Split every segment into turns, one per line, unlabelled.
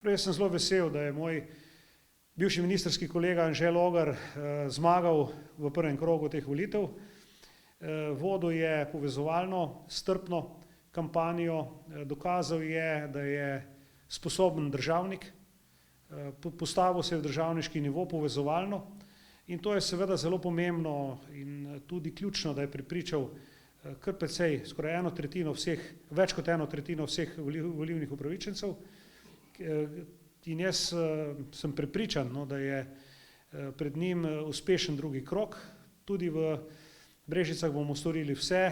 Jaz sem zelo vesel, da je moj bivši ministrski kolega Anže Logar zmagal v prvem krogu teh volitev. Vodil je povezovalno, strpno kampanjo, dokazal je, da je sposoben državnik, postavil se je v državniški nivo povezovalno in to je seveda zelo pomembno in tudi ključno, da je prepričal kar precej, skoraj več kot eno tretjino vseh volilnih upravičencev. In jaz sem prepričan, da je pred njim uspešen drugi krog. Tudi v Brežicah bomo storili vse,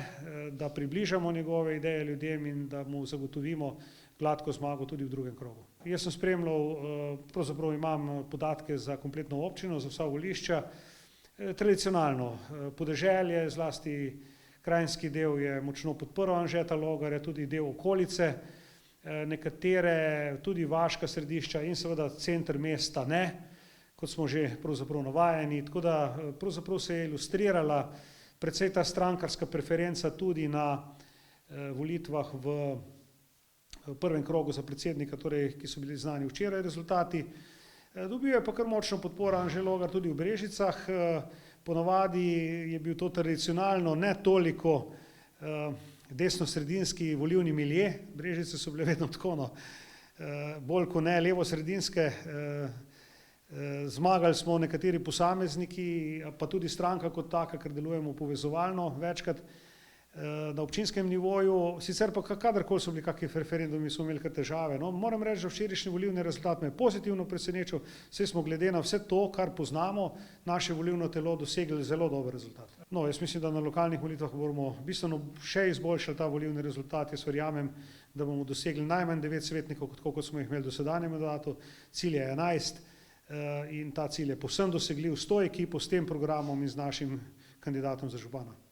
da približamo njegove ideje ljudem in da mu zagotovimo gladko zmago tudi v drugem krogu. Jaz sem spremljal, pravzaprav imam podatke za kompletno občino, za vsa volišča. Tradicionalno podeželje, zlasti krajinski del je močno podprl Anžeta Logarja, tudi del okolice. Nekatere, tudi vaška središča in seveda center mesta ne, kot smo že pravzaprav navajeni, tako da pravzaprav se je ilustrirala precej ta strankarska preferenca tudi na volitvah v prvem krogu za predsednika, torej, ki so bili znani včeraj rezultati. Dobil je pa kar močno podporo Anže Logar tudi v Brežicah. Ponavadi je bil to tradicionalno ne toliko desno-sredinski volilni milje, Brežice so bile vedno tako, bolj kot ne levo-sredinske. Zmagali smo nekateri posamezniki, pa tudi stranka kot taka, ker delujemo povezovalno večkrat na občinskem nivoju. Sicer pa kadarkoli so bili kakšni referendumi, smo imeli kar težave. Moram reči, da včerajšnji volilni rezultat me je pozitivno presenečil, saj smo glede na vse to, kar poznamo, naše volilno telo dosegli zelo dober rezultat. Jaz mislim, da na lokalnih volitvah bomo bistveno še izboljšali ta volilni rezultat. Jaz verjamem, da bomo dosegli najmanj 9 svetnikov, kot smo jih imeli v dosedanjem mandatu. Cilj je 11 in ta cilj je povsem dosegljiv s to ekipo, s tem programom in z našim kandidatom za župana.